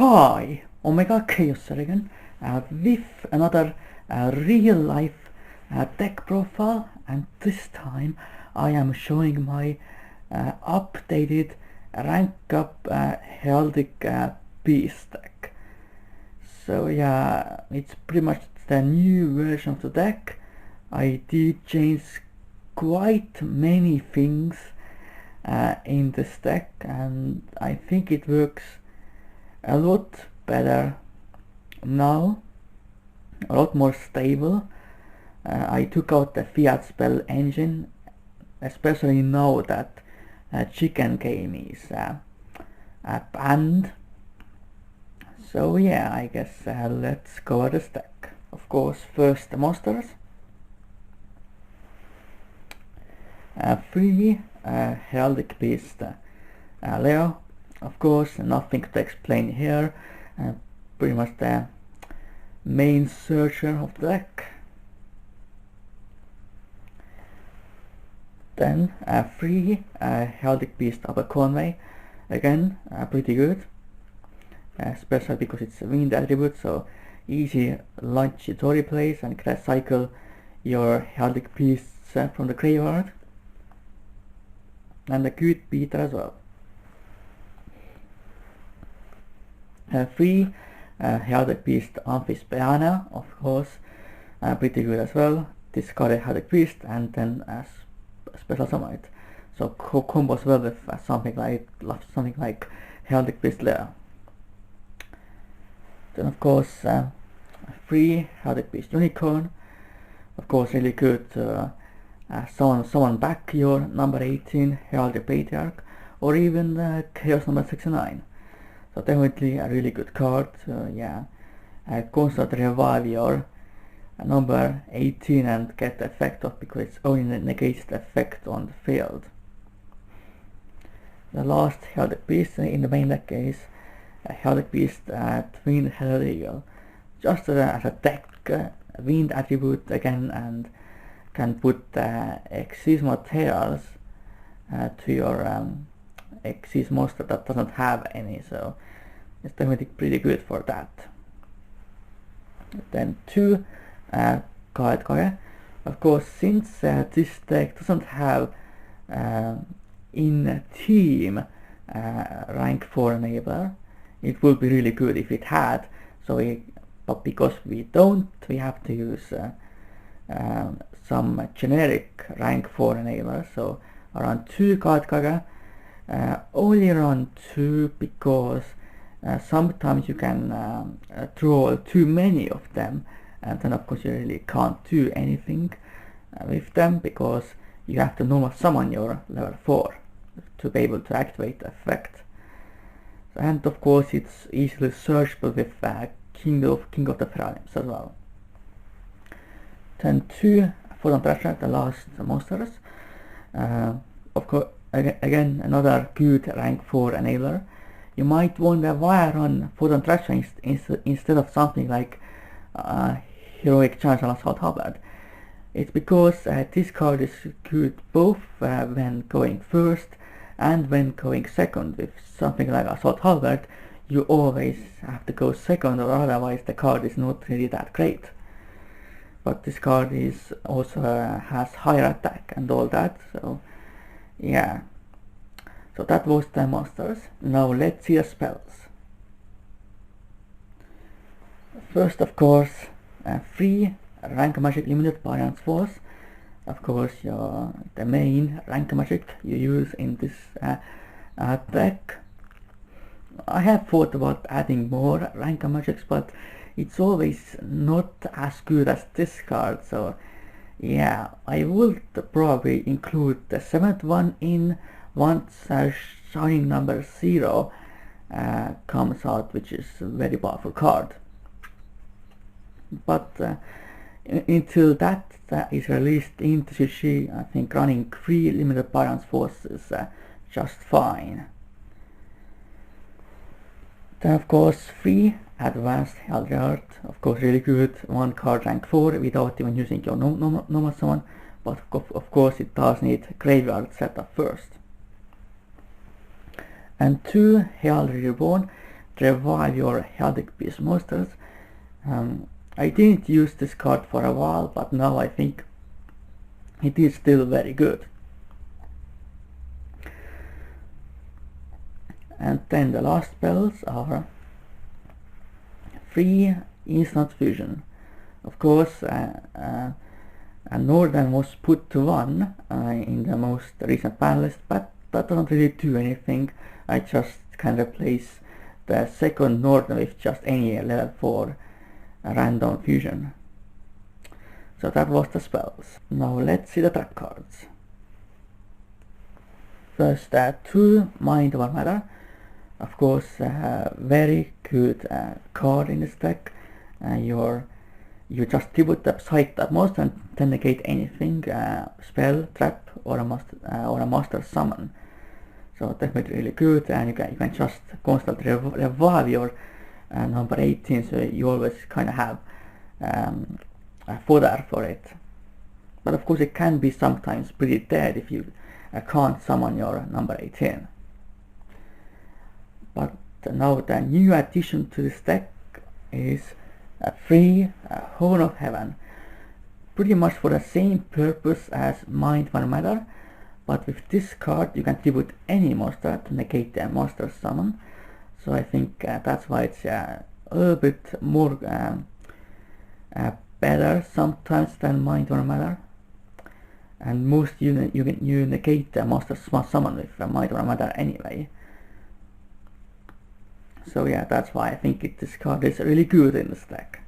Hi, Omega Khaos again with another real life deck profile, and this time I am showing my updated Rank-Up Heraldic Beast deck. So yeah, it's pretty much the new version of the deck. I did change quite many things in this deck, and I think it works a lot better now, a lot more stable. I took out the fiat spell engine, especially now that chicken game is banned. So yeah, I guess let's cover this deck. Of course, first the monsters. 3 Heraldic Beast Leo. Of course, nothing to explain here. Pretty much the main searcher of the deck. Then 3 Heraldic Beast Upper Conway. Again, pretty good. Especially because it's a wind attribute, so easy launch Chitori plays and can cycle your Heraldic Beasts from the graveyard. And a good beater as well. 3 Heraldic Beast Amphis Piana, of course, pretty good as well. Discard a Heraldic Beast and then special summon it. So combos well with something like Heraldic Beast Leo. Then of course 3 Heraldic Beast Unicorn. Of course, really good to summon back your number 18 Heraldic Patriarch, or even Chaos number 69. So definitely a really good card. Yeah, constantly revive your number 18 and get the effect off, because it only negates the effect on the field. The last Heraldic Beast in the main deck is Heraldic Beast Twin Hell Eagle. Just as a deck wind attribute again, and can put Xyz materials to your Xyz monster that doesn't have any, so it's definitely pretty good for that. Then 2 Kage. Of course, since this deck doesn't have in team rank 4 enabler, it would be really good if it had. But because we don't, we have to use some generic rank 4 enabler. So around 2 Kage. Only around 2, because sometimes you can draw too many of them, and then of course you really can't do anything with them, because you have to normal summon your level 4 to be able to activate the effect. And of course it's easily searchable with King of the Pharaohs as well. Then 2 Photon Thrasher, the last monsters. Of course, again, another good rank 4 enabler. You might wonder why I run Photon Thrasher instead of something like Heroic Challenge and Assault Halberd. It's because this card is good both when going first and when going second. With something like Assault Halberd, you always have to go second, or otherwise the card is not really that great. But this card is also has higher attack and all that, so yeah. So that was the monsters. Now let's see the spells. First, of course, 3 rank magic limited variance force. Of course, the main rank magic you use in this deck. I have thought about adding more rank magics, but it's always not as good as this card. So yeah, I would probably include the 7th one in once Shining number 0 comes out, which is a very powerful card. But until that is released in TCG, I think running 3 limited variance force is just fine. Then of course 3 Advanced Heraldry Art, of course really good, 1 card rank 4 without even using your normal summon, but of course it does need graveyard setup first. And 2 Heraldry Reborn, revive your Heraldic Beast monsters. I didn't use this card for a while, but now I think it is still very good. And then the last spells are 3 instant fusion. Of course, Northern was put to 1 in the most recent ban list, but that doesn't really do anything. I just can replace the second Northern with just any level 4 random fusion. So that was the spells. Now let's see the trap cards. First, 2 Mind Over Matter. Of course, very good card in this deck. You just tribute the Psych type monster and then negate anything, spell, trap, or a monster summon. So definitely really good, and you can just constantly revive your number 18, so you always kind of have a fodder for it. But of course it can be sometimes pretty dead if you can't summon your number 18. But now the new addition to this deck is a 3 Horn of Heaven. Pretty much for the same purpose as Mind Over Matter, but with this card you can tribute any monster to negate their monster summon. So I think that's why it's a little bit more better sometimes than Mind Over Matter. And most you negate the monster summon with Mind Over Matter anyway. So yeah, that's why I think this card is really good in this deck.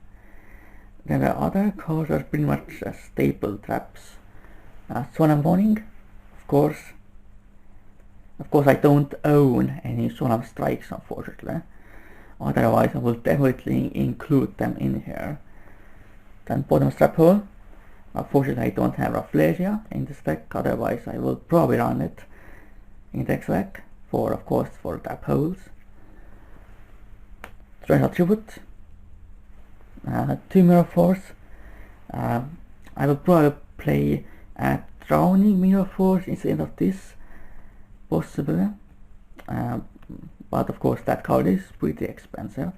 Then the other cards are pretty much staple traps. Swan and Warning, of course. Of course I don't own any Swan Strikes, unfortunately. Otherwise I will definitely include them in here. Then Bottom Strap Hole. Unfortunately I don't have Rafflesia in this deck, otherwise I will probably run it in this deck, of course for trap holes. Treasure Tribute, 2 Mirror Force. I will probably play Drowning Mirror Force instead of this, possibly, but of course that card is pretty expensive.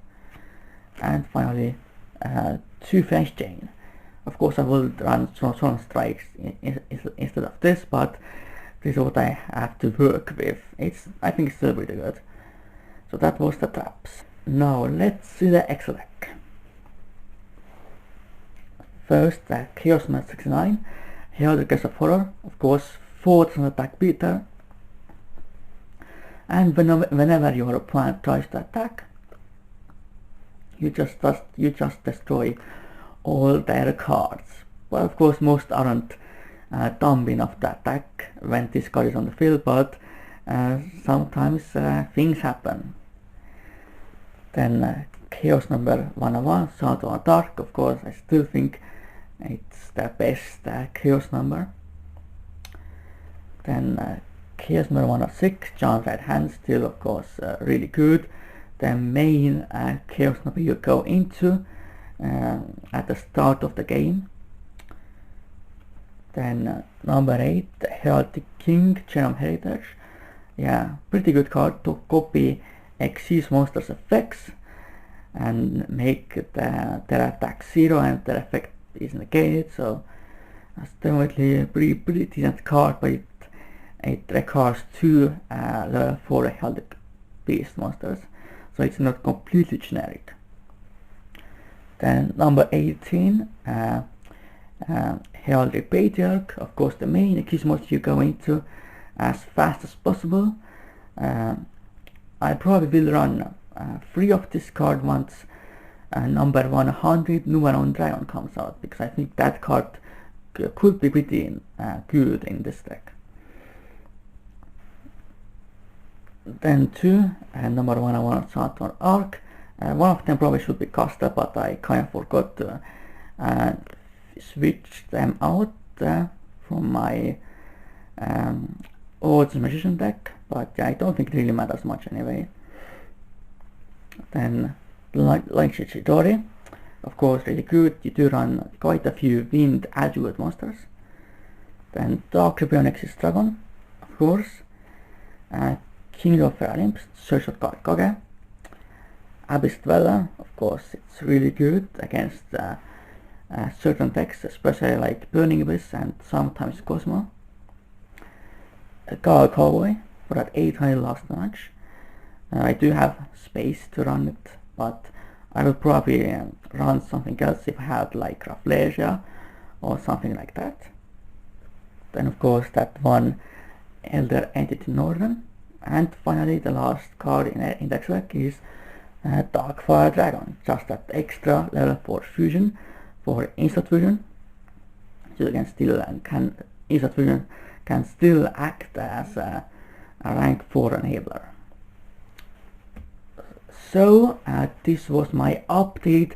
And finally 2 French Chain. Of course I will run Swan Strikes instead of this, but this is what I have to work with. I think it's still pretty good. So that was the traps. Now let's see the extra deck. First, the Khaos Match 69, Heraldic Beast of Horror, of course 4,000 attack beater. And whenever your opponent tries to attack, you just destroy all their cards. But of course most aren't dumb enough to attack when this card is on the field, but sometimes things happen. Then Khaos number 101, Shadow Dark. Of course I still think it's the best Khaos number. Then Khaos number 106, Giant Red Hand, still of course really good. The main Khaos number you go into at the start of the game. Then number 8, Heraldic King, Chain of Heritage. Yeah, pretty good card to copy Xyz monsters' effects and make their attack 0 and their effect is negated. So that's definitely a pretty decent card, but it requires 2 level 4 Heraldic Beast monsters, so it's not completely generic. Then number 18, Heraldic Patriarch. Of course the main Xyz monster you go into as fast as possible. I probably will run 3 of this card once number 100 Numeron Dragon comes out, because I think that card could be pretty good in this deck. Then 2, number 101 Saturn Arc. One of them probably should be Caster, but I kind of forgot to switch them out from my Odds Magician deck, but I don't think it really matters much anyway. Then Light Chidori, of course really good. You do run quite a few Wind Adjuvant monsters. Then Dark Rebellion Exis Dragon, of course. King of Olympus, Search of God Kage. Abyss Dweller, of course, it's really good against certain decks, especially like Burning Abyss and sometimes Cosmo. Cowboy for that 800 last match. I do have space to run it, but I will probably run something else if I had like Rafflesia or something like that. Then of course that one Elder Entity Northern. And finally the last card in Index deck is Darkfire Dragon, just that extra level 4 fusion for instant fusion. So you can still instant fusion can still act as a rank 4 enabler. So this was my update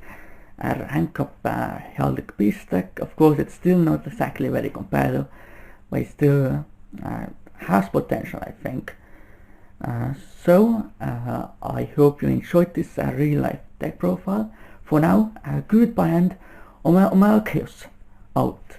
Rank-Up Heraldic Beast deck. Of course it's still not exactly very competitive, but it still has potential, I think. So I hope you enjoyed this real life deck profile. For now, goodbye and Khaos out.